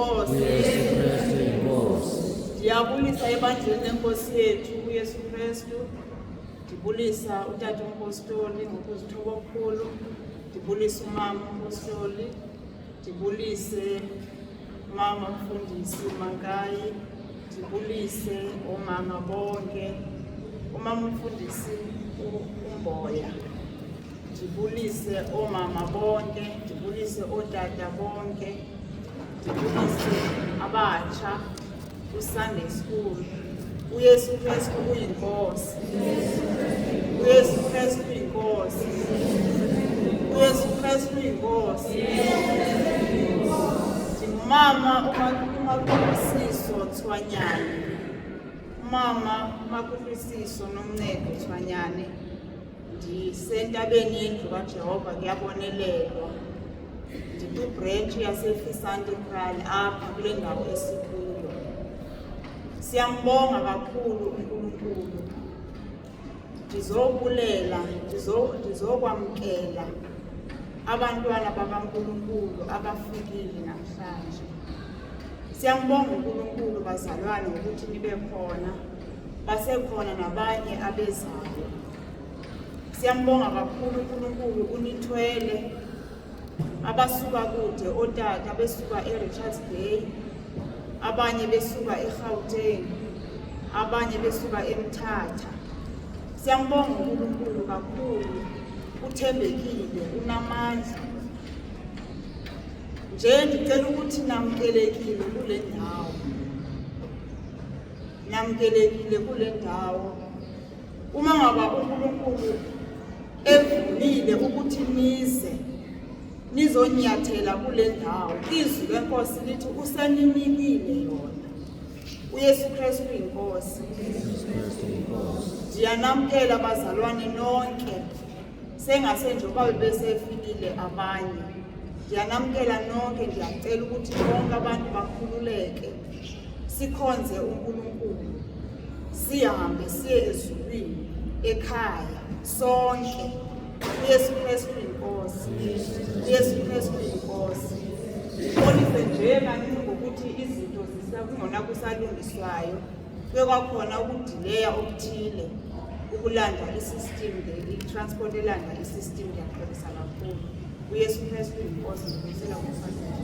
inkosi. uYesu Kristu inkosi. Ndiyabulisa ebandleni lenkosi yethu uYesu Kristu. Ndibulisa utata umpostoli ngokuzithoba okukhulu. Ndibulisa umama umpostoli. Ndibulise umama umfundisi uMankayi. Ndibulise omama bonke. Umama umfundisi uMboya. Ndibulise omama bonke. Ndibulise otata bonke. Ndibulise abatsha uSunday School. uYesu Kristu uyinkosi. uYesu Kristu uyinkosi. uYesu Kristu uyinkosi. Ndingumama uMakhulusiso Thwanyane. Umama uMakhulusiso noMncede Thwanyane. Ndisentabeni yendlu kaJehova kuyabonelelwa. Ndikwibhrentshi yaseFisantekraal apha kule ndawo esikuyo. Siyambonga kakhulu uNkulunkulu. Ndizobulela, ndizokwamkela abantwana bakaNkulunkulu abafikile namhlanje. Siyambonga uNkulunkulu bazalwane ukuthi nibe khona. Basekhona nabanye abezayo. Siyambonga kakhulu uNkulunkulu unithwele. Abasuka kude otata besuka eRichards Bay, abanye besuka eGauteng, abanye besuka eMthatha. Siyambonga uNkulunkulu kakhulu. Uthembekile, unamandla. Nje ndicela ukuthi namkelekile kule ndawo. Namkelekile kule ndawo. Uma ngaba uNkulunkulu evumile ukuthi nizonyathela kule ndawo, izwi lenkosi lithi useninikile yona. uYesu Kristu inkosi. Ndiyanamkela bazalwane nonke. Sengase njengoba besefikile abanye. Ndiyanamkela nonke, ndiyacela ukuthi bonke abantu bakhululeke. Sikhonze uNkulunkulu. Sihambe siye ezulwini, ekhaya, sonke. uYesu Kristu inkosi. uYesu Kristu inkosi. Polise nje kancane ngokuthi izinto zisakungona kusalungiswayo. Kwekwakhona ukudileya okuthile ukulanda isystem i-transport elanda isystem yaxolisa kakhulu. uYesu Kristu inkosi ngibusela ngosazini.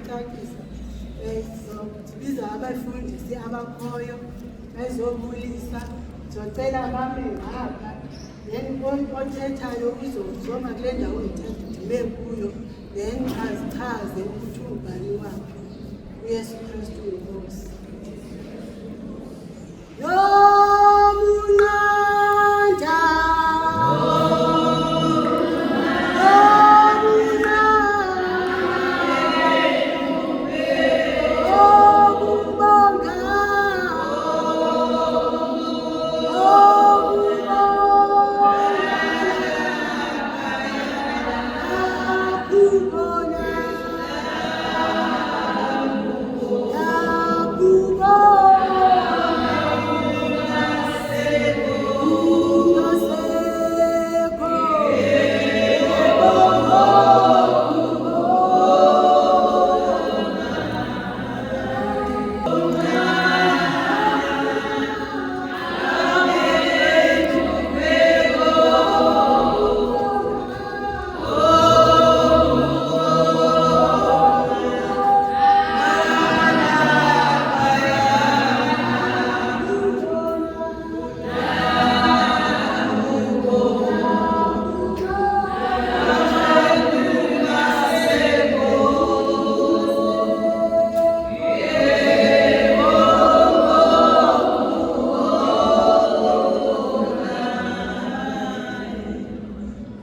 ukucacisa sizobiza abafundisi abakhoyo bezobulisa sizocela bame ngapha then othethayo uzozoma kule ndawo ngithethe kuyo then azichaze ukuthi ubani wakhe uYesu Kristu inkosi.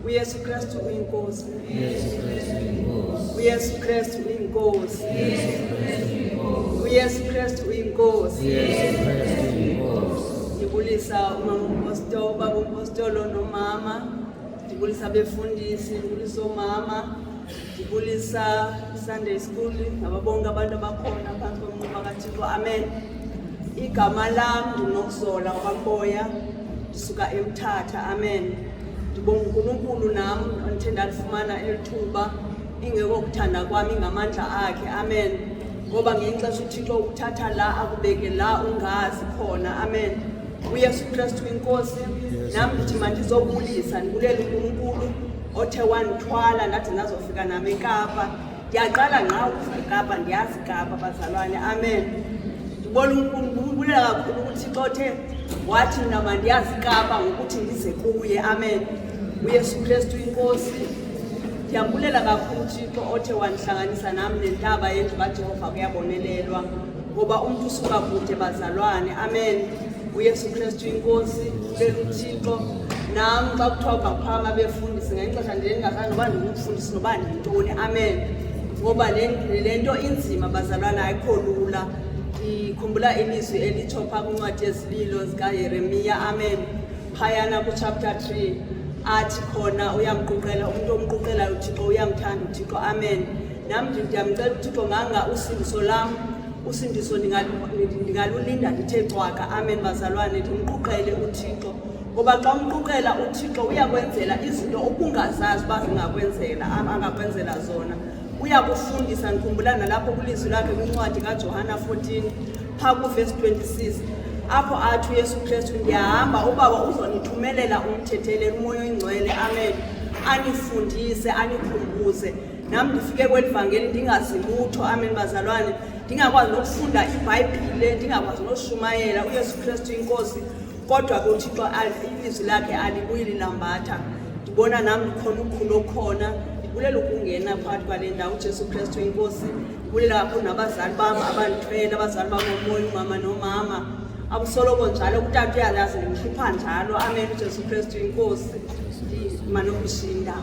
uYesu Kristu uyinkosi. Yesu Kristu inkosi. uYesu Kristu uyinkosi. Yesu Kristu inkosi. Ndibulisa umapostoli, baba umpostolo nomama, ndibulisa abefundisi, ndibulisa omama, ndibulisa Sunday school nababonke abantu abakhona phansi komnquma kaThixo. Amen. Igama lami ndinokuzola kwaMboya, ndisuka eMthatha. Amen. Ndibonga uNkulunkulu nami andithe ndalifumana elithuba ingeko kuthanda kwami ngamandla akhe. Amen. Ngoba ngenxesha uThixo ukuthatha la akubeke la ungazi khona. Amen. uYesu Kristu inkosi. Nami ndithi mandizobulisa ndibulela uNkulunkulu othe wandithwala ndathi ndazofika nami eKapa. Ndiyaqala ngqa ukufika eKapa, ndiyazi iKapa bazalwane. Amen. Ndibulela kakhulu uThixo othe wathi mina mandiyazi iKapa ngokuthi ndize kuye. Amen. uYesu Kristu inkosi. Ndiyambulela kakhulu uThixo othe wandihlanganisa nami nentaba yendlu kaJehova kuyabonelelwa ngoba umuntu usuka kude bazalwane. Amen. uYesu Kristu inkosi. Ndibulele uThixo nami xa kuthiwa baphanga befundisi ngenxesha ndingazange noba ndingumfundisi noba ndiyintoni. Amen. Ngoba le nto inzima bazalwane ayikho lula. Ndikhumbula ilizwi elitsho phaa kwincwadi yezililo zikaYeremiya. Amen. Phayana kuchapter 3 athi khona uyamquqela umuntu omquqelayo uThixo uyamthanda uThixo. Amen. Nami ndiyamcela uThixo nganga usindiso lam, usindiso ndingalulinda ndithe cwaka. Amen bazalwane. Ndimquqele uThixo ngoba xa umquqela uThixo uyakwenzela izinto ubungazazi uba zingakwenzela angakwenzela zona. Uyakufundisa. Ndikhumbula nalapho kwilizwi lakhe kwincwadi kaJohana 14 phaa kuverse 26 apho athi uYesu Kristu ndiyahamba uBaba uzonithumelela umthetheleli uMoya Oyingcwele. Amen. Anifundise anikhumbuze. Nami ndifike kweli vangeli ndingazi lutho. Amen bazalwane. Ndingakwazi nokufunda iBhayibhile, ndingakwazi noshumayela uYesu Kristu inkosi. Kodwa ke uThixo ilizwi lakhe alibuyi lilambatha. Ndibona nami khona ukhulu okhona. Ndibulela ukungena phakathi kwale ndawo uJesu Kristu inkosi. Ndibulela kakhulu nabazali bam abandithwele, abazali bam uMoya, umama nomama. Abusoloko njalo utata uyazazi ndimhlupha njalo. Amen. uJesu Kristu inkosi. Ndimanokushinda.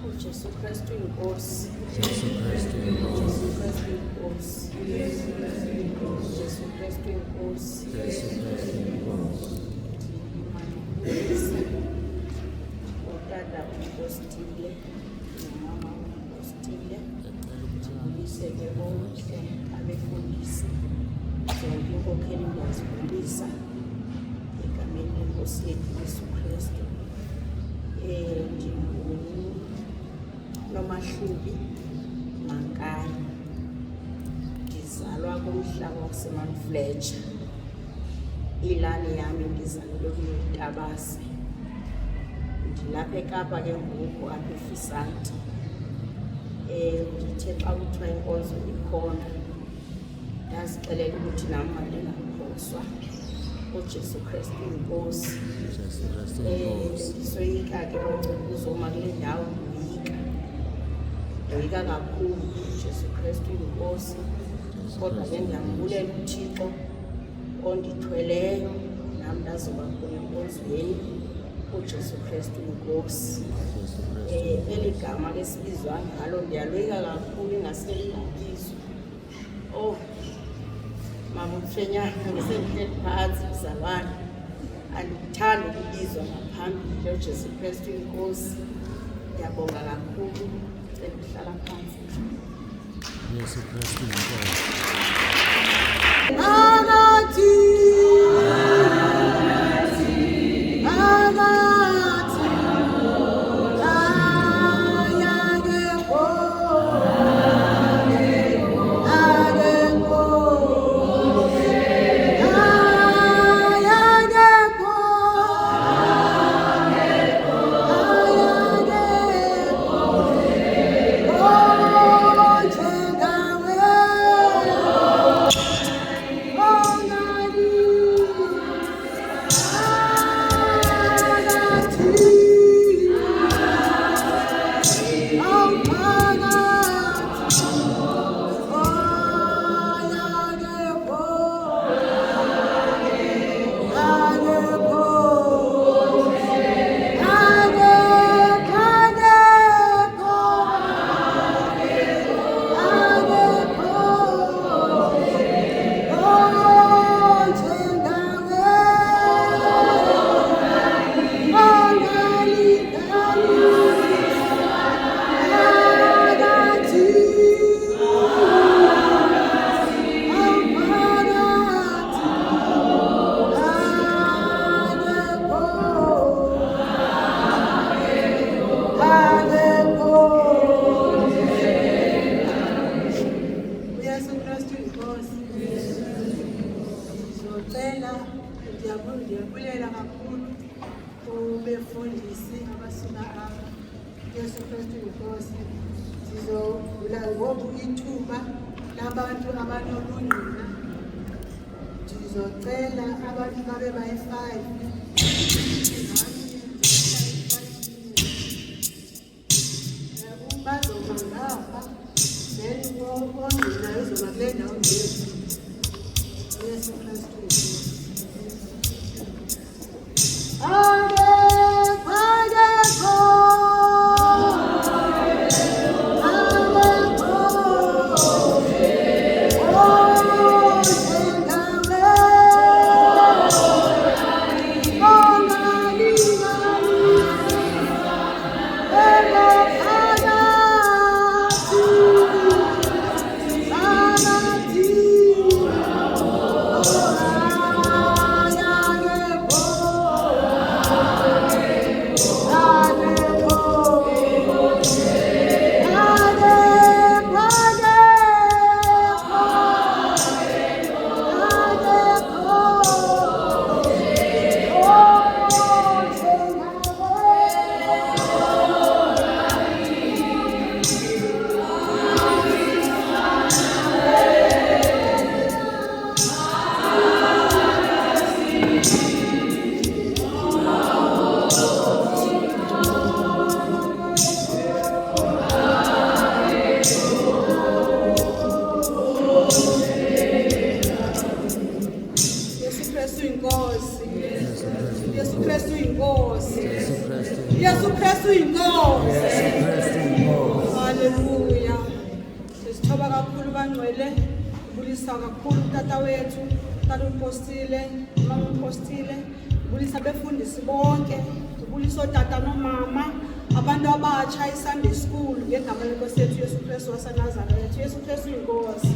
uJesu Kristu inkosi. Yesu Kristu inkosi. uJesu Kristu inkosi. Yesu Kristu inkosi. uJesu Kristu inkosi. Yesu Kristu inkosi. Utata umpostile nomama umpostile. Ndibulise-ke bonke abefundisi zonke iinkokheli ndiyazibulisa egameni lenkosi yethu uYesu Kristu. NdinguNomahlubi Mankayi, ndizalwa kumhlaba waseMount Fletcher. Ilali yami ndizalelwe kuyo eNtabase. Ndilapha eKapa ke ngoku apha eFisanti. Ndithe xa kuthiwa inkonzo ikhona ndazixelela ukuthi nam mandingaphoswa uJesu Kristu inkosi. Jesu Kristu inkosi. Ndisoyika ke uzoma kule ndawo ndoyika kakhulu uJesu Kristu inkosi. Kodwa ke ndiyambulela uThixo ondithweleyo nam ndazoba kuyo enkonzweni uJesu Kristu inkosi. Jesu Kristu. Eli gama lesibizwa ngalo ndiyaloyika kakhulu ingaselibizwa. Oh, mama Mfenyana ngisendihleli phantsi mzalwane, andikuthandi ukubizwa ngaphambili uJesu Kristu inkosi. Ndiyabonga kakhulu, ndicela ukuhlala phantsi. Jesu Kristu inkosi. Phakathi ndiyabulela kakhulu kubefundisi abasuka apha. Jesu Kristu inkosi. Sizovula ngoku ithuba labantu abanobungqina. Ndizocela abantu babe bayi-5 bazoma ngapha, then ongqinayo uzoba kule ndawo ngethu. Jesu Kristu inkosi. Jesu Kristu inkosi. Haleluya. Sithoba kakhulu bangcwele, ubulisa kakhulu tata wethu, tata umpostile, mama umpostile, ubulisa befundisi bonke, ubulisa otata nomama, abantu abatsha eSunday school ngegama lenkosi yethu Jesu Kristu waseNazaretha. Jesu Kristu inkosi.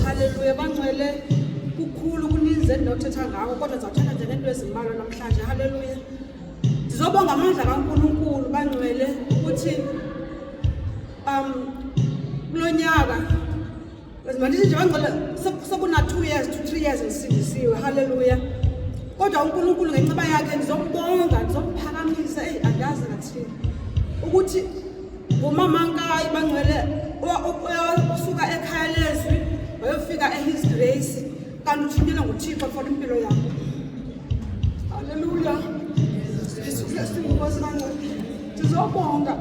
Haleluya bangcwele, kukhulu kuninzi endinothetha ngako kodwa ndizawuthetha nje ngento ezimbalwa namhlanje. Haleluya. Ndizobonga amandla kaNkulunkulu bangcwele ukuthi kulo nyaka mandithi nje bangcwele sekuna 2 years to 3 years ndisindisiwe. Haleluya. kodwa uNkulunkulu ngenceba yakhe ngizombonga ngizophakamisa andazi ngathini ukuthi umama Nkayi bangcwele usuka ekhaya lezwi wayofika eHis Grace kanti uthunyelwa nguThixo for impilo yakho. Haleluya. Yesu Kristu inkosi bangcwele sizobonga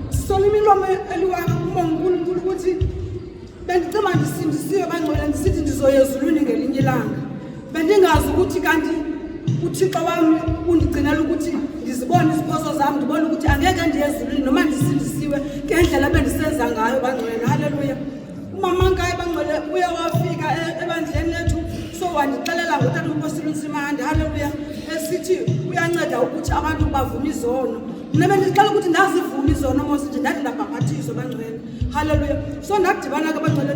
sisona imilomo eliwaka uNkulunkulu ukuthi bendicela ndisindisiwe bangcwele ndisithi ndizoya ezulwini ngelinye ilanga bendingazi ukuthi kanti uThixo wami undigcinela ukuthi ndizibone iziphoso zami ndibone ukuthi angeke ndiye ezulwini noma ndisindisiwe ngendlela bendisenza ngayo bangcwele. Haleluya. Umama Nkayi bangcwele uye wafika ebandleni lethu so wandixelela ngotata uNkosile uNsimande. Haleluya. Esithi uyanceda ukuthi abantu bavume izono. Mina bendicela ukuthi ndazivuma izono mose nje ndathi ndabhaphathiswa bangcwele. Haleluya. So ndadibana ke bangcwele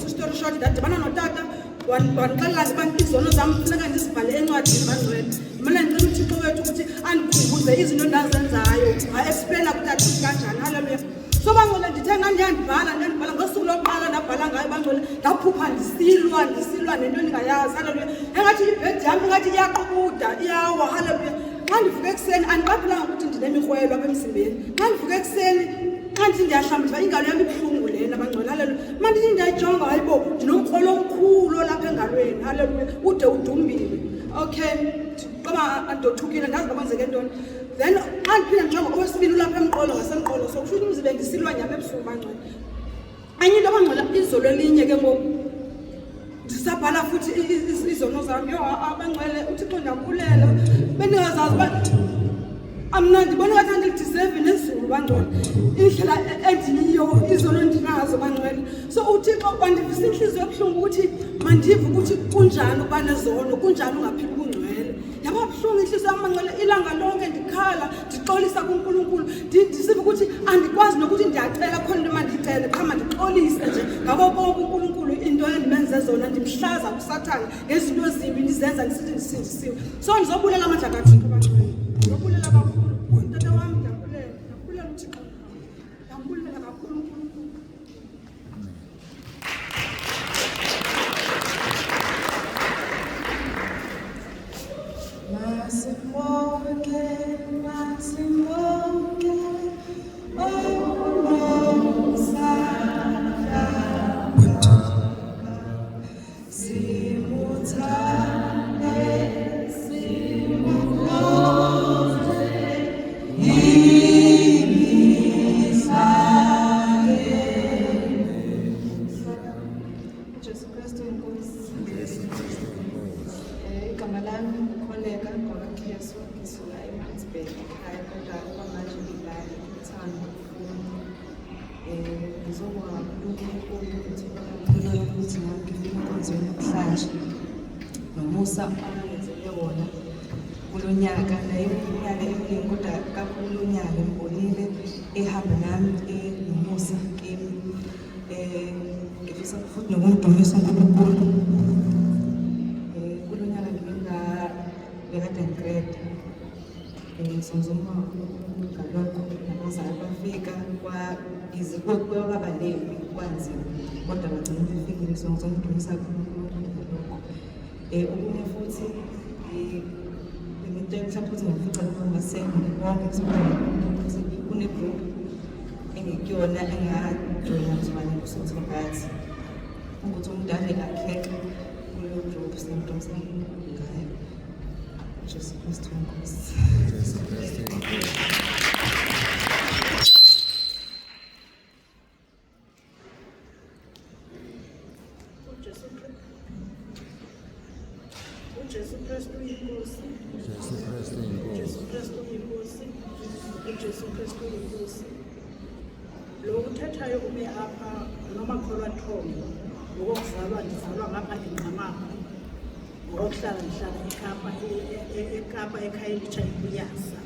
story short ndadibana notata wanixelela abantu izono zami funeka ndizibhale encwadini bangcwele. Mina ngicela uThixo wethu ukuthi andikhumbuze izinto endazenzayo explain ukuthatha kanjani. Haleluya. So bangcwele ndithe ndandibhala ngosuku lokuqala ndabhala ngayo bangcwele ndaphupha ndisilwa nento endingayazi. Haleluya. Engathi ibhedi yami ngathi iyaqhubuda iyawa. Haleluya. Xa ndivuka ekuseni andiqaphelanga ukuthi ndinemikrwelo apha emzimbeni. Xa ndivuka ekuseni xa ndithi ndiyahlamba ingalo yami ibuhlungu lena bangcwele. Haleluya. Uma ndithi ndiyayijonga hayibo ndinomkrwelo omkhulu lapha engalweni. Haleluya. Ude udumbile. Okay ngoba andothukile ndazi uba kwenzeke ntoni. Then xa ndiphinde ndijonga owesibini ulapha emqolo ngasemqolo so kusho ukuthi umzimba ndisilwa nyama ebusuku bangcwele. Enye into bangcwele izolo elinye ke ngoku ndisabhala futhi izono zami abangcwele uThixo ndiyabulela bendingazazi uba amna ndibona ngathi andilideserve nezulu bangcwele indlela endiyiyo izolo ndinazo bangcwele. So uThixo wandivisa inhliziyo ebuhlungu ukuthi mandive ukuthi kunjani uba nezono kunjani ungaphili kungcwele. Yaba buhlungu inhliziyo yami bangcwele ilanga lonke ndikhala ndixolisa kuNkulunkulu ndisiva ukuthi andikwazi nokuthi ndiyacela khona into mandicele qha mandixolise nje ngabo bonke uNkulunkulu into endimenze zona ndimhlaza kuSathane ngezinto ezimbi ndizenza ndisithi ndisindisiwe. So ndizobulela amandla kaThixo bangcwele. Ndizobulela kakhulu tata wami ndiyabulela uThixo ndiyabulela kakhulu uNkulunkulu. Igama lami Kholeka Ngolakheso ngisuka ePittsburgh ekhaya kodwa kwamanje ngilala eThando. Ngizobonga uNkulunkulu ukuthi ngilona ukuthi nami ngifike enkonzweni namhlanje nomusa angenzele wona kulo nyaka naye iminyaka eminingi kodwa kakhulu lo nyaka ngibonile ehamba nami nomusa kimi ngifisa futhi nokumdumisa uNkulunkulu. Grade sonzoma ngalokho nabazali bafika kwaba lembi kwanzima kodwa bagcina befikile sonzomdumisa ngalokho. Okunye futhi into mhlawumbe ukuthi ngifica ngingasengi bonke ukuthi kune-group engikuyona engajoyina ngizobane kusuthiwa ngathi ukuthi umdala akheqe kuleyo group sinemdumisa ngayo. Jesu Kristu inkosi. Jesu Kristu inkosi. Jesu Kristu inkosi. Jesu Kristu inkosi. Jesu Kristu inkosi. Jesu Kristu inkosi. Lo uthethayo ume apha nomakholwa Thombo ngokuzalwa ndizalwa ngapha eNqamakha. Ngokuhlala ndihlala eKapa eKhayelitsha eBuyasa.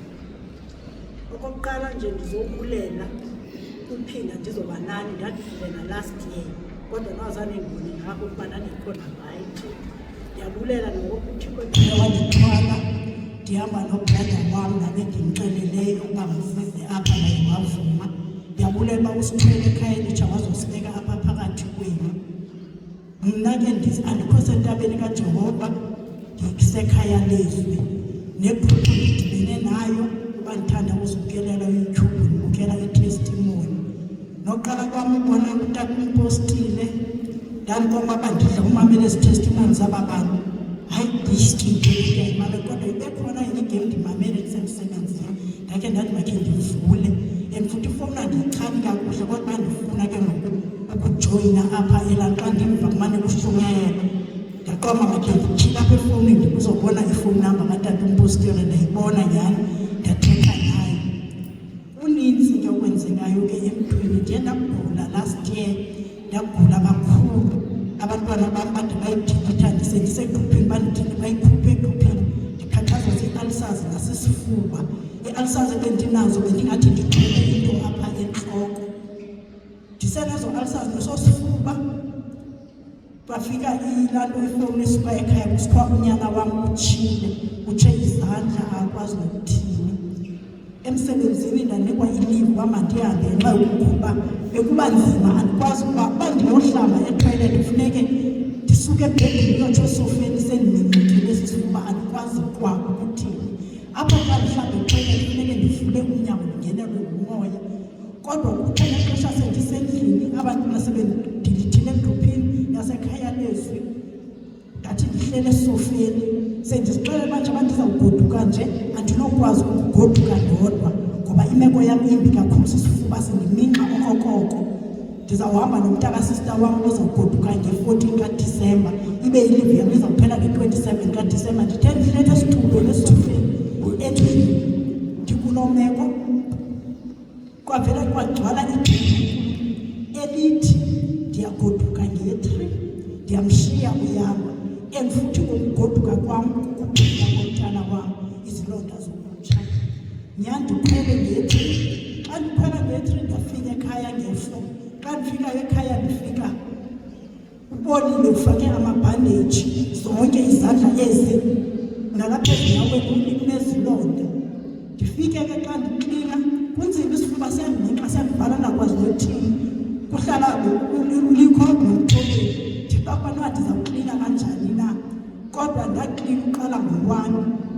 Okokuqala nje ndizobulela uphinda ndizoba nani ndadifile last year kodwa nawuzane ngibone ngakho ukuba ndandikhona right. Ndiyabulela nokuthixo wandithwala ndihamba nobrada wam nabe ndimxeleleyo ukuba ngifike apha naye wavuma. Ndiyabulela uba usithwele eKhayelitsha wazosibeka apha phakathi kwenu. Mna ke andikho sentabeni kaJehova ngisekhaya lezwi negruphu ngidibene nayo kuba ndithanda ukuzibukelela YouTube ngibukela i-testimony noqala kwami ubona utata umpostile ndandibona uba ndidla umamela ezi testimony zababantu hayi ndiyisikiile imali kodwa ibekhona enye igame ndimamele ndisemsebenzini ndakhe ndathi makhe ndivule and futhi ifowuni andiyichani kakuhle kodwa ndifuna ke ngoku ukujoyina apha elanxa ndimva kumane kushumayela ndaqoma makhe ndikhipha apha efowunini kuzobona ifowuni number katata umpostile ndayibona nyhani ndathetha naye uninzi ke okwenzekayo ke emntwini ndiye ndagula last year ndagula kakhulu abantwana bam bade bayidilitha ndiseduphini bandithi bayikhuphe eduphini ndikhathazwa zii-ulcers nasisifuba ii-ulcers ebendinazo bendingathi ndithwele into apha entloko ndisenezo ulcers nesosifuba bafika ilaa nto ifowuni esuka ekhaya kusithiwa unyana wam utshile utshe izandla akwazi nokuthini emsebenzini ndanikwa ilivu uba mandihambe ngenxa yokuba bekuba nzima andikwazi ukuba uba ndiyohlamba etoilet kufuneke ndisuke ebhedini ndiyotsho esofeni sendiminyekile esi sifuba andikwazi kwa ukuthini apho xa ndihlamba etoilet kufuneke ndivule umnyango ndingenelwe ngumoya kodwa kuthe ngexesha sendisendlini abantu basebendilithile edruphini yasekhaya lezwi ndathi ndihlele esofeni sendizixelele manje uba ndizawugoduka nje andinokwazi ukugoduka ndodwa ngoba imeko yam imbi kakhulu sisifuba sendiminxa okokoko ndizawuhamba nomntakasista wam ozawugoduka nge-14 kaDisemba ibe ilivu yam izawuphela nge-27 kaDisemba ndithe ndihlethe esitulweni esofeni endlini ndikuloo meko kwavela kwagcwala igqirha elithi ndiyagoduka nge-3 ndiyamshiya uyama and futhi ngokugoduka kwam kukuphila komntana wam izilonda zokutsha nyhani ndikhwele nge-3 xa ndikhwela nge-3 ndafika ekhaya nge-4 xa ndifika ekhaya ndifika ubonile ufake amabhandeji zonke izandla ezi nalapha ezinyaweni kunezilonda ndifike ke xa ndiklina kunzima isifuba siyandinika siyandivala nakwazi nothini kuhlala ulikho nomthobeli ndibakwanwa ndizawuklina kanjani na kodwa ndaklina uqala ngo-1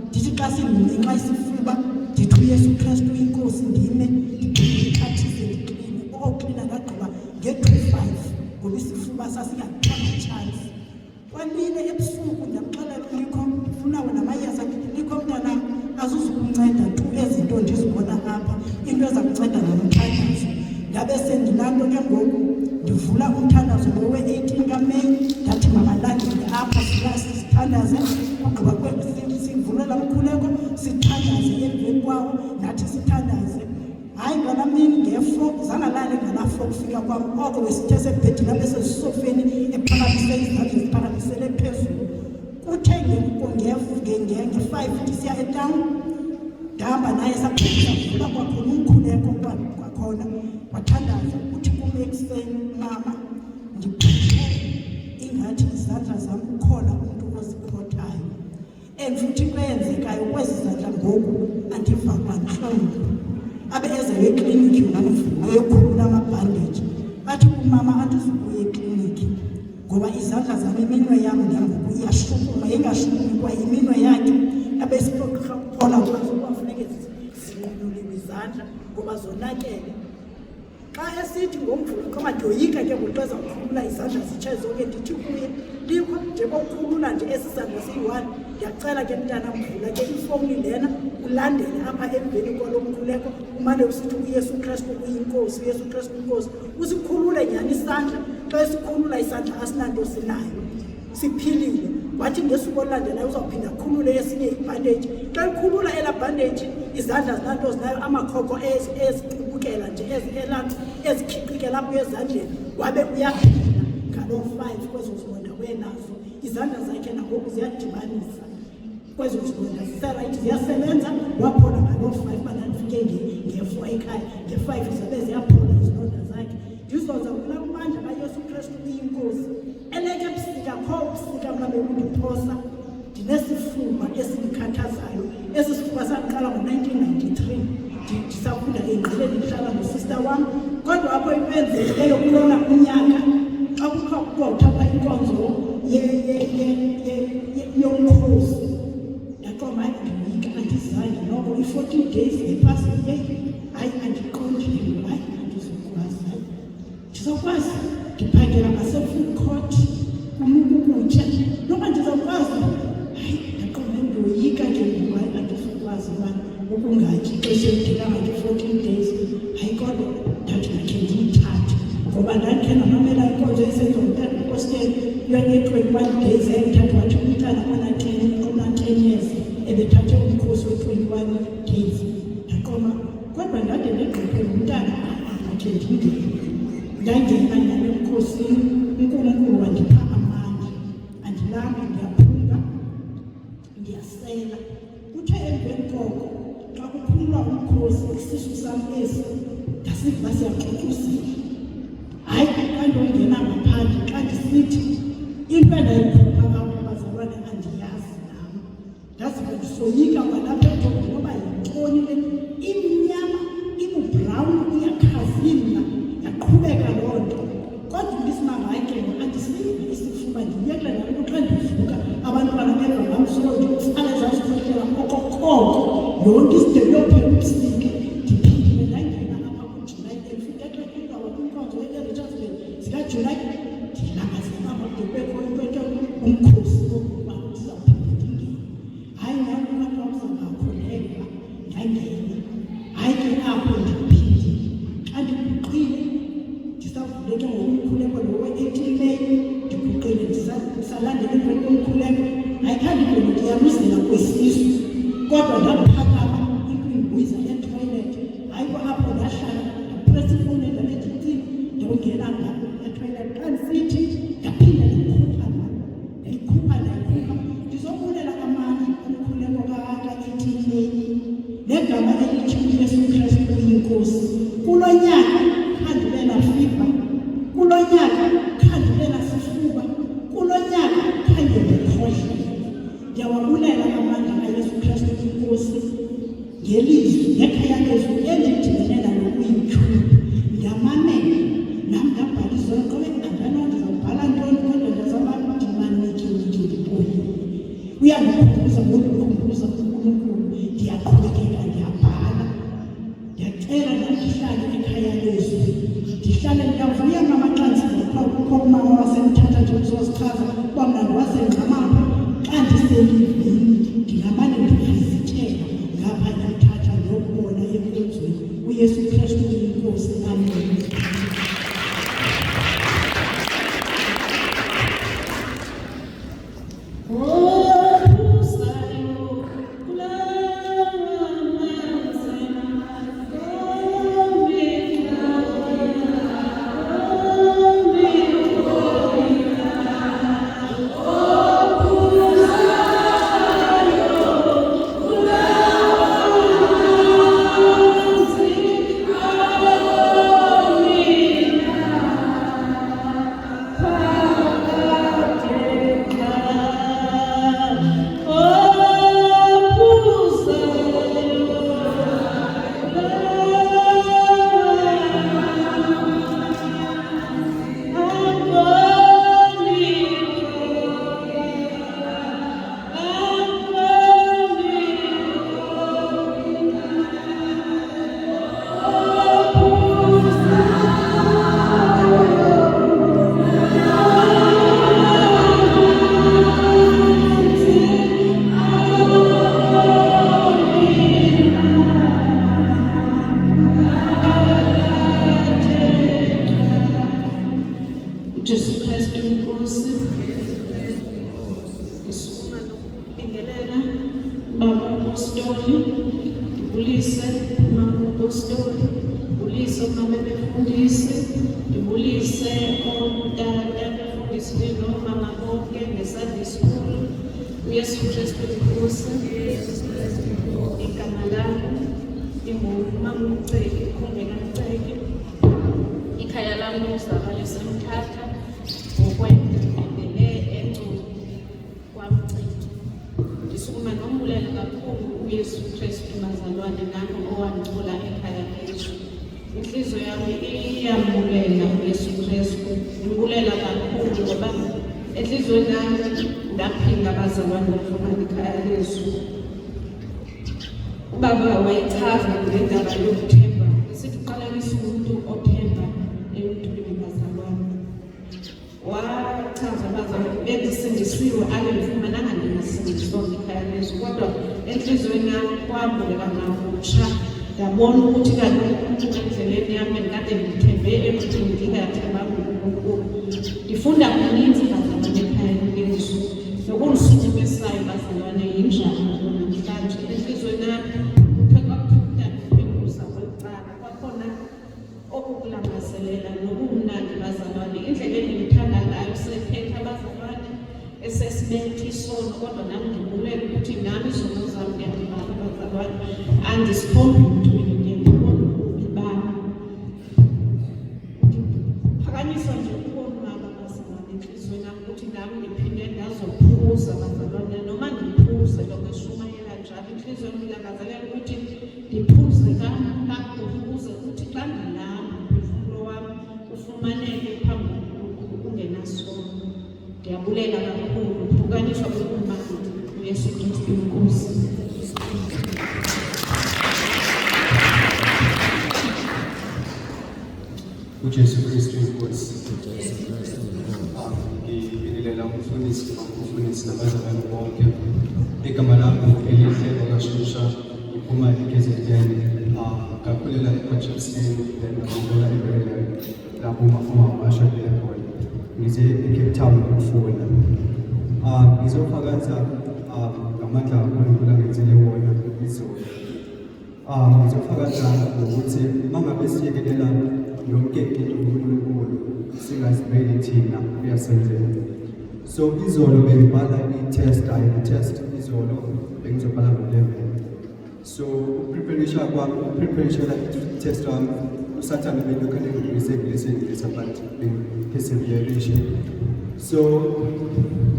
ndithi xa sindiminxa isifuba ndithi uYesu Kristu inkosi ndime ndikhathise ndikline okoklina ndagqiba nge-2:5 ngoba isifuba sasingathiwanga chance kwanile ebusuku ndamxelela ulikho ndifuna wena amayeza likho mntanam azuzukunceda tu ezinto ndizibona apha into eza kunceda nomthandazo ndabe sendinanto ke ngoku ndivula umthandazo ngowe-18 kaMeyi ndathi makalandele apha sithandaze ugqiba sivulela mkhuleko sithandaze emveni kwawo nathi sithandaze hayi ngalaa mini nge-4 zangalali ngalaa 4 kufika kwam oko besithe sebhedini apha esezisofeni ephakamisele izandla ziphakamisele phezulu kuthe nge-5 ndisiya etawuni ndahamba naye savula kwakhona umkhuleko kwakhona wathandaza uthi kum ekuseni mama ndiphethe ingathi izandla zam ukhona umntu ozikhothayo and futhi kweyenzekayo kwezi zandla ngoku andiva kwantlungu abe ezayo ekliniki ngoyokhulula amabhandeji athi kumama andizukuya ekliniki ngoba izandla zam iminwe yam ndangoku iyashukuma ingashukumi kwa iminwe yakhe abe sipola kwafuneke zilululiwe izandla ngoba zonakele xa esithi ngomvulo koma ndoyika ke ngoku ezawukhulula izandla zitshe zonke ndithi kuye likho njengoba ukhulula nje esi sandla siyi-1 ndiyacela ke mntana mvula ke ifowuni lena ulandele apha emveni kwalo mkhuleko umane usithi uYesu Kristu uyinkosi uYesu Kristu uyinkosi usikhulule nyhani isandla xa esikhulula isandla asinanto sinayo siphilile wathi ngesuku olulandelayo uzawuphinda akhulule esinye ibhandeji xa ikhulula elaa bhandeji izandla zinanto zinayo amakhoko eziqubukela nje ezikhiqike lapho ezandleni wabe uyaphila ngaloo 5 kwezo zibonda wenazo izandla zakhe nangoku ziyadibanisa kwezo zibonda ziserayithi ziyasebenza waphola ngaloo 5 banandifike nge-4 ekhaya nge-5 zabe ziyaphola izilonda zakhe ndizoza kula umandla kaYesu Kristu uyinkosi eleke busika pho busika mna bekundiphosa ndinesifuba esindikhathazayo esi sifuba saqala ngo-1993 ndisafunda engqeleni ndihlala nosista wam kodwa apho into enzekileyo kulona unyaka xa kuthiwa kuthiwa uthatha inkonzo yomkhosi mama andiyoyika andizange noko i-14 days epasile hayi andiqondile hayi andizokwazi hayi ndizokwazi ndiphangela ngase-food court ukutya noba ndizokwazi hayi ndaqonda ndiyoyika ke ngoku hayi andizokwazi ubana ukungatyi ixesha elidilanga nge-14 days hayi kodwa ndathi nakhe ndiyithathe ngoba ndandikhe ndamamela inkonzo esenza umntana enkosini yone-21 days ayithatha wathi umntana ona-10 years ebethathe umkhosi we-21 days ndaqoma kodwa ndade ndigqiphele umntana nakhe ndingene ndangena nale mkhosini unkulunkulu wandipha amandla andilamba ndiyaphunga ndiyasela kuthe emveni koko xa kuphulwa umkhosi isisu sam esi ndasiva siyaxoxuzela hayi kandongena ngaphandle xa ndisithi into endayikhupha abazalwane andiyazi nam ndaziva ndisoyika kwalapha ejongo noba yintoni le imnyama ibubrawuni iyakhazimla yaqhubeka loo nto kodwa ndisimanga hayi ke andisiva isifuba ndiyekela nanto xa ndivuka abantwana beva ngamsolo nditsale zazikhotela okokoko yonke iside yophela ubusike ndiphindile ndangena apha kuJulayi ndifike xekekawa kwinkonzo e-Richardsburg zikaJulayi ndilangazemama kubekho into umkhosi wokuba ndizawuphinda ndingene hayi nam apha uzawungakholelwa ndangena hayi ke apho ndiphinde xa ndiguqile ndisavuleke ngokumkhuleko lo we-18 May ndiguqile ndisalandela emveni komkhuleko hayi khandibona ndiyamuzela kwesisu kodwa ndaphakama ikwimbuiza etoilet hayi ko apho ndahlala ndapresa ifowuni ndabethithini ndiyongena ngapho etoilet xa ndisithi ndaphinda ndayikhupha ndizobulela amandla omkhuleko ka-18 May negama elithi uYesu Kristu uyinkosi kulo nyaka khandibela fiva kulo nyaka khandibela sifuba kulo nyaka khange ndikhohle ndiyawabulela amandla kaYesu Kristu inkosi ngelizwi nekhaya lezwi elidibene nalo kwi-YouTube ndiyamamela nam ndabhala izonto andanayo ndizawubhala ntoni kodwa ndazama ndimanike ndibone uyandikhumbuza ngokukhumbuza uNkulunkulu ndiyaqhubekeka ndiyabhala ndiyacela nandihlale ekhaya lezwi ndihlale ndiyavuya ngamaxansi kukho umama wasemthatha nje uzosichaza kwamnandi wasengqamapha xa ndiselivini ndingamane ndivizithela ngapha ndiyathatha ndiyokubona enkonzweni uYesu Kristu uyinkosi amen. Yesu Kristu inkosi igama lami ingumamceki khongekamceki ikhaya lami uzakale semthatha ngokwendele enculu kwamceki ndisukuma nombulela kakhulu uYesu Kristu mazalwane nami owandicula ekhaya lethu inhliziyo yami iyambulela uYesu Kristu imbulela kakhulu ngoba enhliziyweni yami ndaphinda abazalwane bafumana ikhaya lethu ubaba wayechaza ngendaba yokuthemba esithi uqalanisa umuntu othemba emntwini bazalwane. Wachaza abazalwane bendisindisiwe abengifumananga ngingasindiswa ngekhaya lezo, kodwa enhliziyweni yami kwavuleka ngakutsha ndabona ukuthi kaloku endleleni yami kade ngithembe emntwini ngingathembanga uNkulunkulu. Ndifunda kuninzi bazalwane ekhaya lezo, nokungisukhumisayo bazalwane yindlala namhlanje enhliziyweni yami uphekuza kwecala kwakhona okukulangazelela nokumnandi bazalwane. Indlela engimthanda ngayo sephetha bazalwane esesibethi isono, kodwa nami ngibulela ukuthi nami izono zami ngiyadibana bazalwane, andisikhombi umntwini ngiyabona ukuthi bami phakanyiswa nje ukonwaba bazalwane enhliziyweni yami ukuthi nami ngiphinde ngazophuza bazalwane, noma ngiphuze lokho eshumayela njalo enhliziyweni ngilangazelela ukuthi ngiphuze kakhulu ukuze ukuthi xa ngilapha umphefumulo wami ufumaneke phambi kuNkulunkulu ungenasono. Ndiyabulela kakhulu, phukanyiswa kokumandi uYesu Kristu Inkosi. uJesu Kristu Inkosi. Jesu Kristu inkosi. Ngibingelela umfundisi nabazalwane bonke. Igama lami elihle wakashusha iphuma eKZN. Ngakhulela ePortshepstone, then ngakhulela eBerlin, lapho umafama washadile khona. Ngize eCape Town ukufunda. Ngizofakaza ngamandla uNkulunkulu angenzele wona izolo. Ngizofakaza ngokuthi uma ngabe siyekelela yonke into uNkulunkulu singazibeli thina uyasenzela. So izolo bengibhala i-test izolo bengizobhala ngo-11. So preparation i-test wami usathane belokhane ngisekulesengilisa but perseveration. So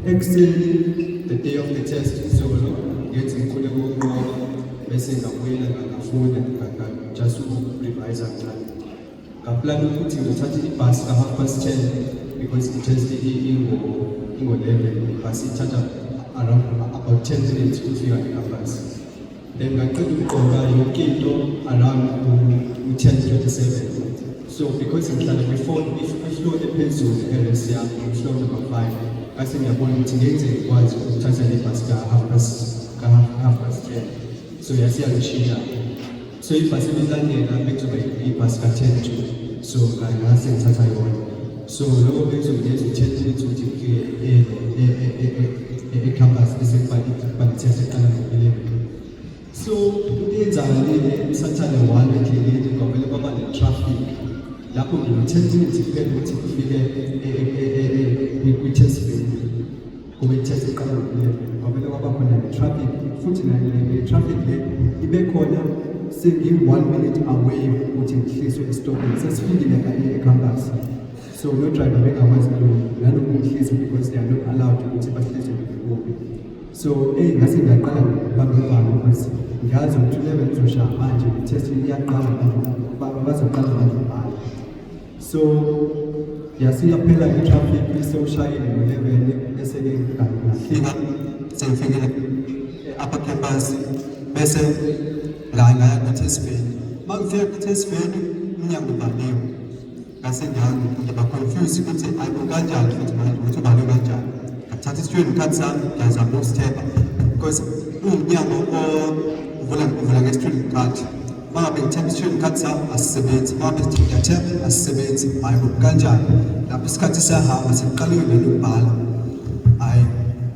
ekuseni the day of the test izolo ngenza inkululeko yokuqoqa bese ngabuyela ngafunda just ukurevise kancane. Ngaplan ukuthi ngithathe ibhasi ka10:30 because i-test ingo-11, ibhasi ithatha around about 10 minutes ukufika ecampus. Then ngaqeda ukugqoka yonke into around 10:27. So because ngihlala before ifloor ephezulu e-RS yami, floor number 5, ngase ngiyabona ukuthi ngeke ngikwazi ukuthatha le bhasi ka10:30. So yasiyangishila. So ibhasi elilandela bekuzoba ibhasi ka10 to. So ngase ngithatha yona. So lokho bekuzobenza 10 minutes ukuthi ngifike ecampus bese ngibalithethe eqala ngo-11. So into eyenzakalile usathane 1 endleleni kwavele kwaba ne-traffic. Lapho ngiyo-10 minutes kuphela ukuthi kufike kwi-test bay. Kube i-test eqala ngo-11. Kwavele kwaba khona ne-traffic futhi le-traffic le ibe khona sengi-1 minute away ukuthi ngihliswe esitopini. Sesifikile ecampus. So no driver bekakwazi naloku ngihliswe because they are not allowed ukuthi bahliswe ngokubi. So ngase ngiyaqala ngibambivanga ukuthi ngazi ukuthi 11 uzoshaya manje i-test iyaqala bazoqala manje bhala. So yasiyaphela i-traffic sewushayile ngo-11 bese-ke ngafika sengifikile upper campus bese ngaya ku-test bay. Uma ngifika ku-test bay umnyango ubhaliwe. Ngase ngiba-confuse ukuthi kanjani futhi manje ukuthi ubhaliwe kanjani. Ngithatha i-student card sami ngiyazama ukusithemba because umnyango uvula nge-student card. Uma ngabe ngithemba i-student card sami asisebenzi, uma ngabe ngiyathemba asisebenzi, hhayi kanjani. Lapho isikhathi siyahamba sengiqaliwe nanokubhala. Hhayi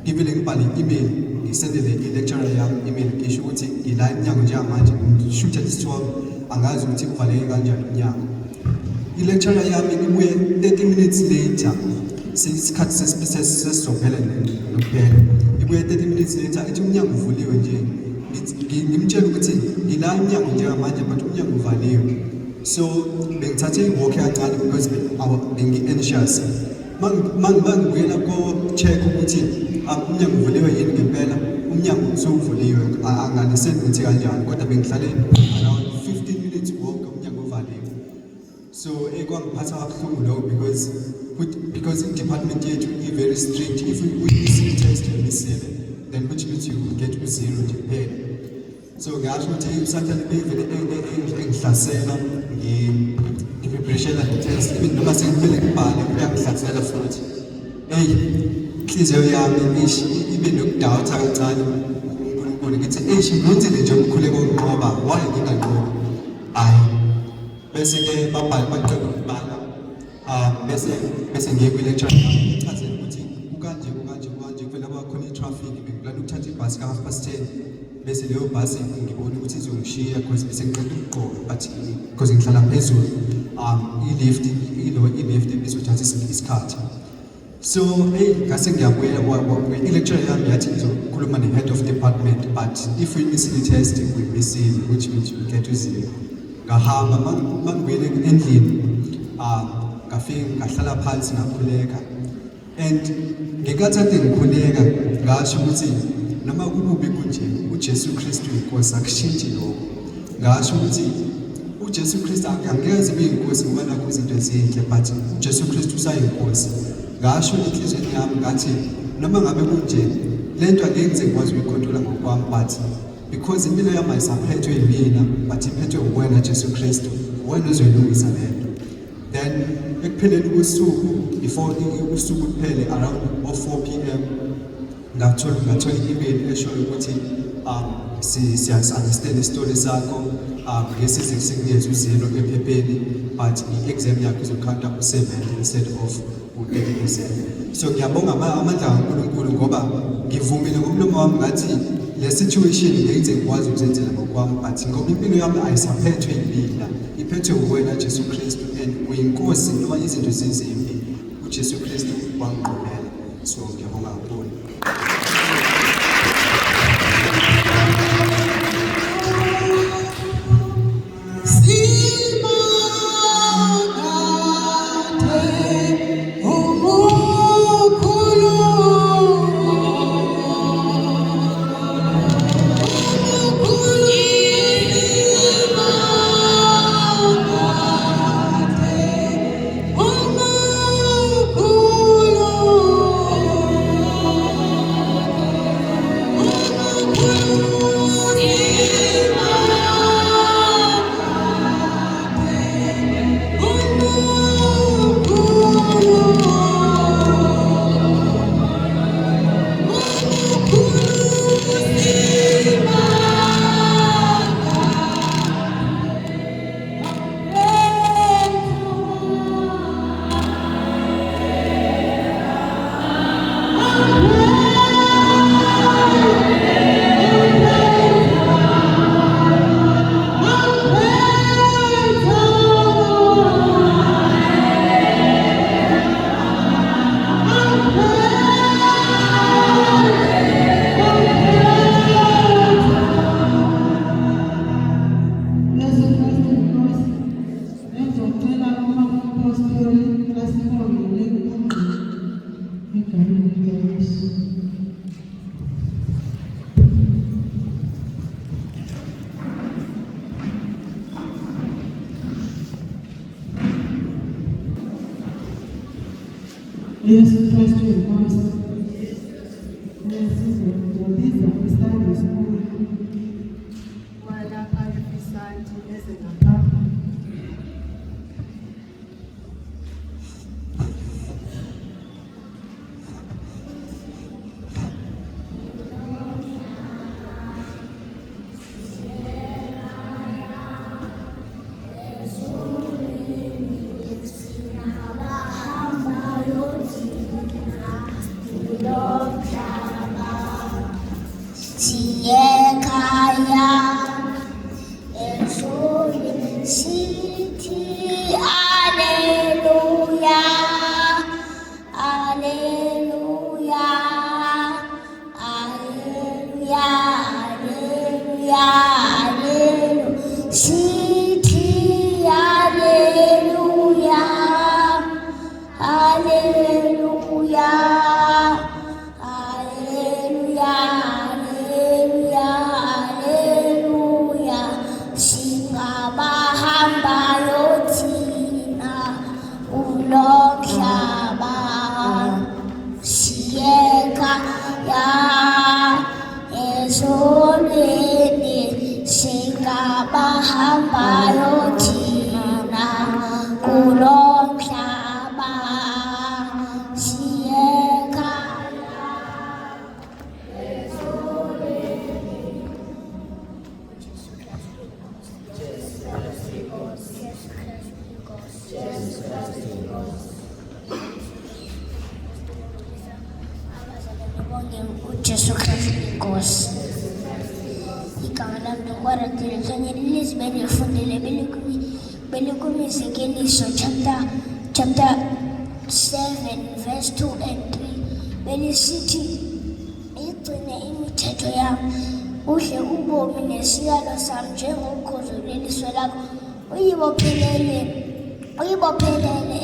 ngivele ngibhale i-email ngisendele i-lecturer yami i-email ngisho ukuthi ngila emnyango njengamanje ngishuthe isithombe angazi ukuthi kuvaleke kanjani umnyango. I-lecturer yami ibuye 30 minutes later isikhathi sesizophela nokuphela. Ibuye 30 minutes later ithi umnyango uvuliwe nje. Ngimtshela ukuthi ngila emnyango njengamanje but umnyango uvaliwe. So bengithathe i-walk kancane because bengi-anxious. Mangibuyela ko-check ukuthi umnyango uvuliwe yini ngempela, umnyango usuvuliwe anganiseni ukuthi kanjani kodwa bengihlale around 15 minutes walk umnyango uvaliwe. So kwangiphatha kabuhlungu lokho because i-department yethu i-very strict. If we miss i-test and miss 7, then which means you get 0 nje kuphela. So ngasho ukuthi usathane bevele engihlasela ngi-preparation test even noma sengimele ngibhale uyangihlasela futhi. Hey, inhliziyo yami ibe nokudawutha kancane uNkulunkulu ngithi ngenzile nje umkhuleko wokunqoba why nginganqobi. Hayi. Bese ke baqeda ukubhala. Bese ngiye kwi-lecture ngichazela ukuthi kanje kuvela kwakhona i-traffic bengiplan ukuthatha ibhasi ka-10:30 bese leyo bhasi ngibona ukuthi izongishiya because bese ngiqeda ukugqoka but because ngihlala phezulu i-lift ibizothatha isikhathi. So ngase ngiyabuyela i-lecture yami yathi ngizokhuluma ne-head of department but if we miss i-test we miss it which means we get to 0. Ngahamba mangibuyele endlini ngafika ngahlala phansi ngakhuleka and ngenkathi ade ngikhuleka ngasho ukuthi noma kububi kunje uJesu Kristu inkosi akushintshi lokho. Ngasho ukuthi uJesu Kristu angeze ube inkosi ngoba nakho izinto ezinhle but uJesu Kristu usayinkosi. Ngasho enhlizweni yami ngathi noma ngabe kunje lento angeke ngize ngikwazi ukuyikontrola ngokwami but because impilo yami ayisaphethwe yimina but iphethwe uwena Jesu Kristu, wena uzoyilungisa lento. Then ekupheleni kosuku before usuku kuphele around 4 p.m. ngathola i-email eshoyo ukuthi siya-understand istori sakho ngesize sikunikeza u0 ephepheni but i-exam yakho izokhanta u7 instead of u8%. So ngiyabonga amandla kaNkulunkulu ngoba ngivumile ngomlomo wami ngathi le situation ngeke ngikwazi ukuzenzela ngokwami but ngoba impilo yami ayisaphethwe yimina iphethwe uwena Jesu Kristu and uyinkosi noma izinto zezimpi uJesu Kristu wangiqhubela. So ngiyabonga kakhulu. Yesu Kristu inkosi. Sizobiza iSunday School walapha eFisanti ezengapha. sabahambayo thina kulo mhlaba siyekhaya. uJesu Kristu inkosi. Igama lami lokwaratile kanye lilizwi belifundile belikumizekeliso chapter 7 verse 2 and 3 belisithi igcine imithetho yami udle ubomi nesiyalo sami njengokhozo leliswe lakho uyibophelele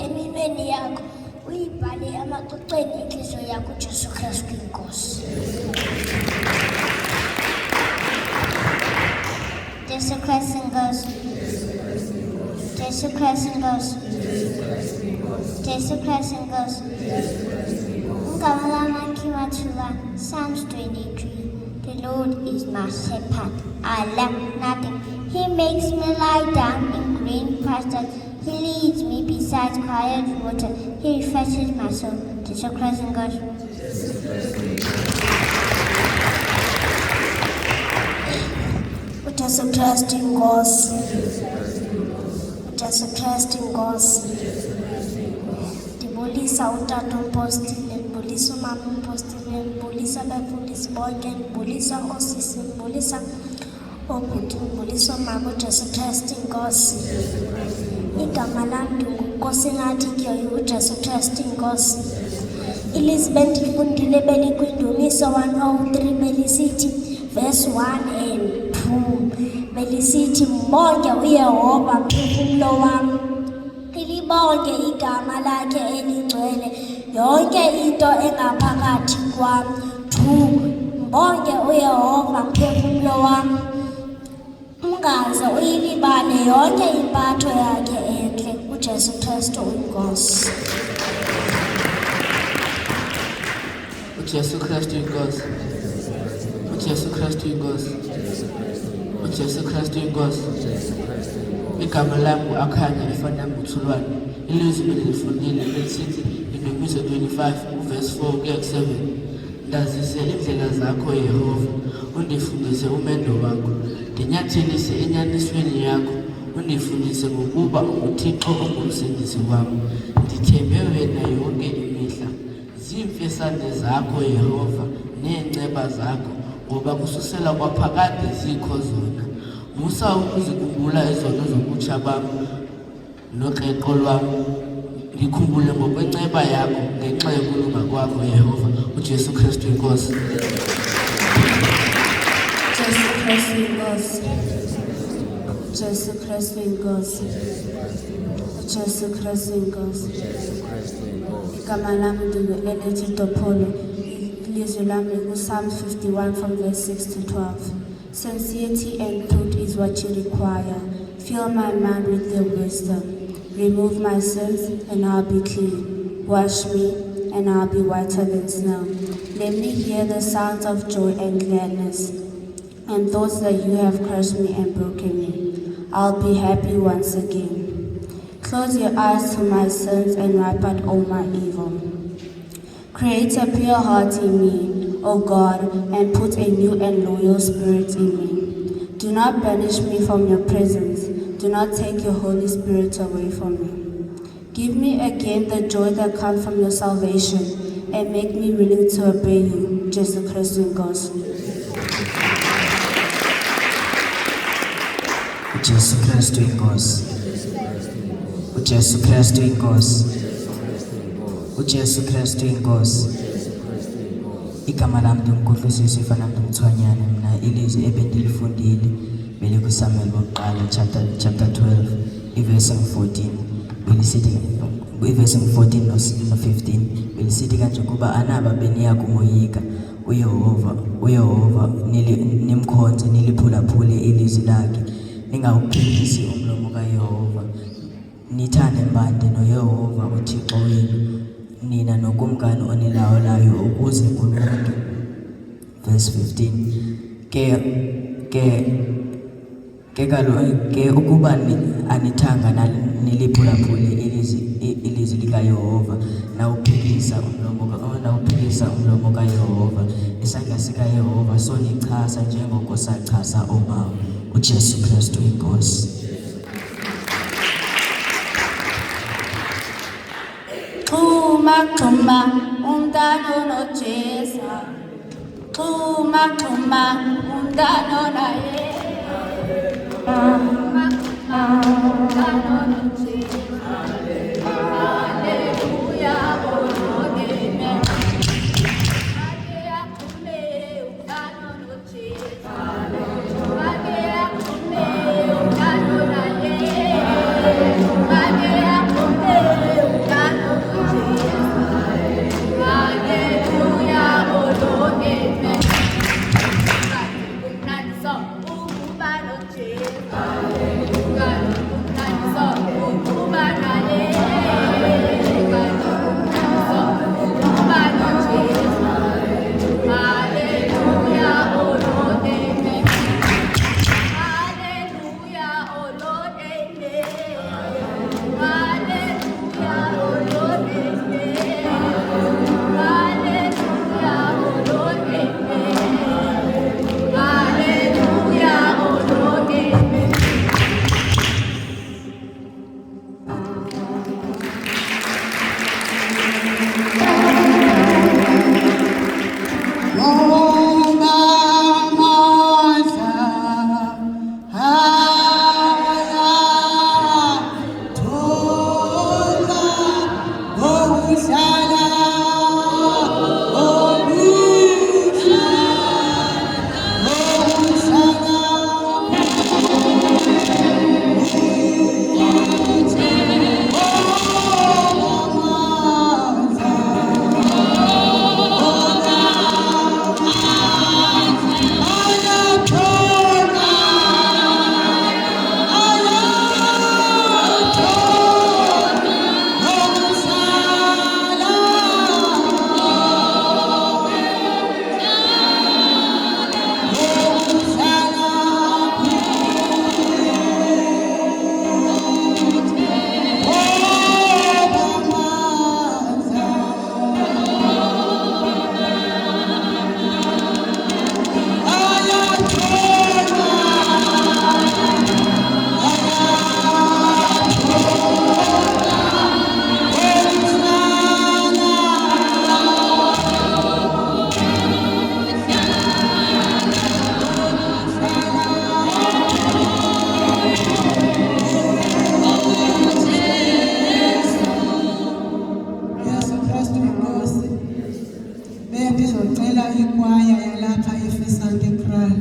eminweni yakho uyibhale emaqoqweni enhliziyo yakho uJesu Kristu inkosi. Jesu Kristu inkosi. Jesu Kristu inkosi. Jesu Kristu inkosi. Igama lami akhiwathula Psalms 23. The Lord is my shepherd, I lack nothing. He makes me lie down in green pastures. He leads me beside quiet water. He refreshes my soul. Jesu Kristu inkosi. uJesu Kristu inkosi. uJesu Kristu inkosi. Ndibulisa utata umpostile, ndibulisa umama umpostile, ndibulisa abafundisi bonke, ndibulisa oosisi, ndibulisa oobhuti, ndibulisa oomama uJesu Kristu inkosi. Igama lam ndinguNkosi ngathi Tyoyi uJesu Kristu inkosi. Ilizwi bendilifundile belikwiNdumiso 103 belisithi verse 1 and 2 belisithi mbonge uYehova mphefumlo wami, ilibonge igama lakhe elingcwele yonke into engaphakathi kwami. 2 mbonge uYehova mphefumlo wami, ungaze uyilibale yonke impatho yakhe enhle uJesu Kristu inkosi. uJesu Kristu inkosi. uJesu Kristu inkosi. uJesu Kristu inkosi. Igama lami Akhanya Ifana Mthulwane. Ilizwi belifundile belisithi iNdumiso 25 verse 4 kuya 7. Ndazise indlela zakho Yehova, undifundise umendo wakho. Ndinyathelise enyanisweni yakho, undifundise ngokuba uThixo ungumsindisi wami. Ndithembe wena yonke imihla. Zimfesane zakho Yehova neenceba zakho, ngoba kususela kwaphakade zikho zona. Musa ukuzikhumbula izono zobutsha bam noxexo lwam. Ngikhumbule ngokwenceba yakho ngenxa yokulunga kwakho Yehova uJesu Kristu inkosi. Jesu Kristu inkosi. Jesu Kristu inkosi. Jesu Kristu inkosi. Igama lami ndingu-Elethi Topolo. Ilizwi lami kuPsalm 51 from verse 6 to 12. Sincerity and truth is what you require. Fill my mind with your wisdom. Remove my sins and I'll be clean. Wash me and I'll be whiter than snow. Let me hear the sounds of joy and gladness, and thoughts that you have crushed me and broken me. I'll be happy once again. Close your eyes to my sins and wipe out all my evil. Create a pure heart in me, O God, and put a new and loyal spirit in me. Do not banish me from your presence. Do not take your Holy Spirit away from me. Give me again the joy that comes from your salvation, and make me willing to obey you, Jesu Kristu inkosi. uJesu Kristu inkosi. uJesu Kristu inkosi. uJesu Kristu inkosi. Igama lami ndinguNkosikazi Ifana Mthwanyana. Mina ilizwi ebendilifundile belikuSamuel wokuqala chapter 12 iverse 14 belisithi iverse 14 no 15 belisithi kanje kuba anaba beniya kumoyika uYehova nimkhonze niliphulaphule ilizwi lakhe, ningawuphikisi umlomo kaYehova. Nithande mbande noYehova uThixo wenu, nina nokumkani onilawulayo ukuze kulunge. Verse 15 ke ke ukuba anithanga niliphulaphule ilizwi likaYehova nawuphikisa umlomo kaYehova, isandla sikaYehova sonichasa njengoko sachasa omama. uJesu Kristu inkosi. Xhuma umntana unoJesu, xhuma umntana naye, xhuma umntana unoJesu. Haleluya, ologene. Ake axhume umntana unoJesu, ake axhume umntana naye, ake axhume umntana unoJesu. Haleluya, ologene. Umnaniso ukuba noJesu, umnaniso ukuba naye, umnaniso ukuba noJesu. Haleluya, ologene. Haleluya, ologene. Haleluya, ologene. Haleluya, ologene. Haleluya, ologene. Yesu Kristu inkosi. Bendizocela ikwaya yalapha eFisande Kraal.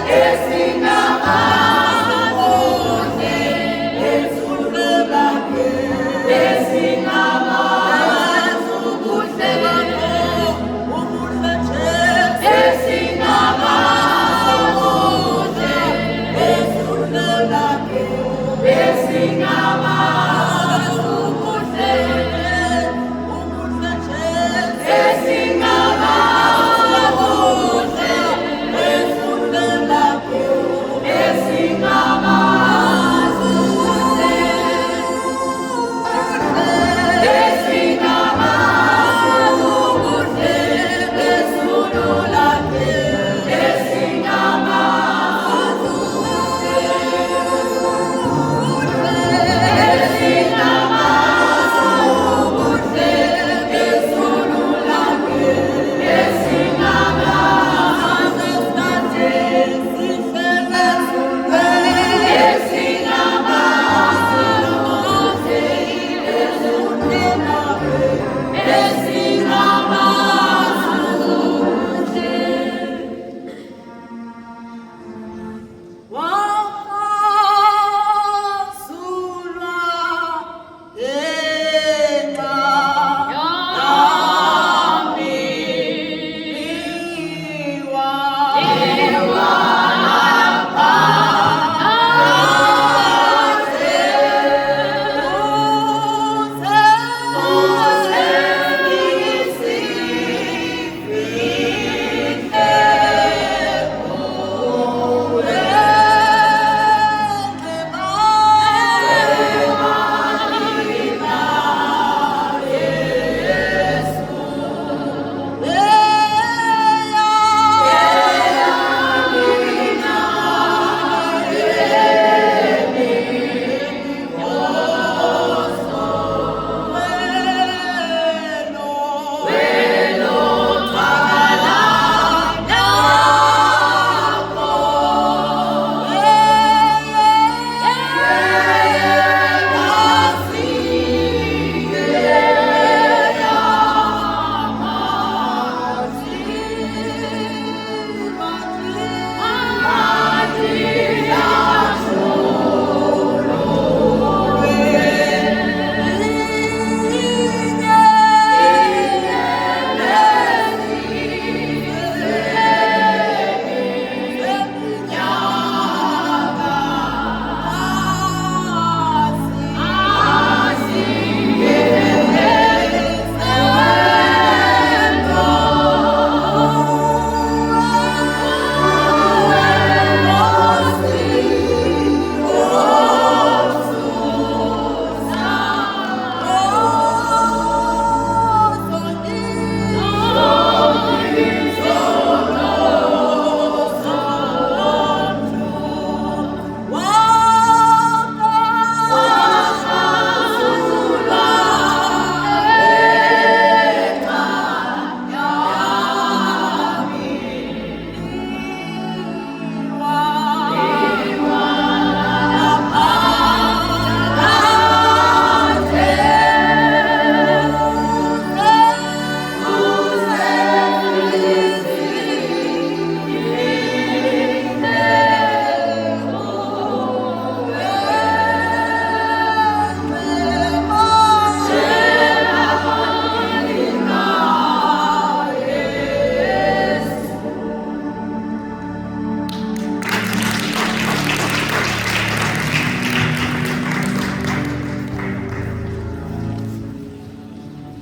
Yes.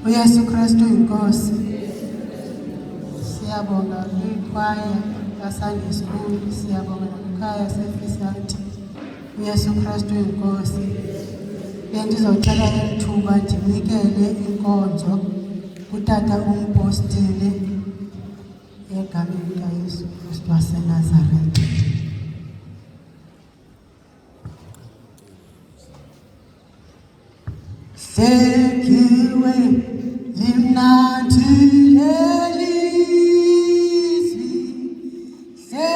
uYesu Kristu inkosi. Siyabonga ikwaya kaSunday School, siyabonga ikhaya seFree. uYesu Kristu inkosi. Bendizocela ithuba ndinikele inkonzo utata umpostile egameni likaYesu Kristu waseNazaretha. Hlekiwe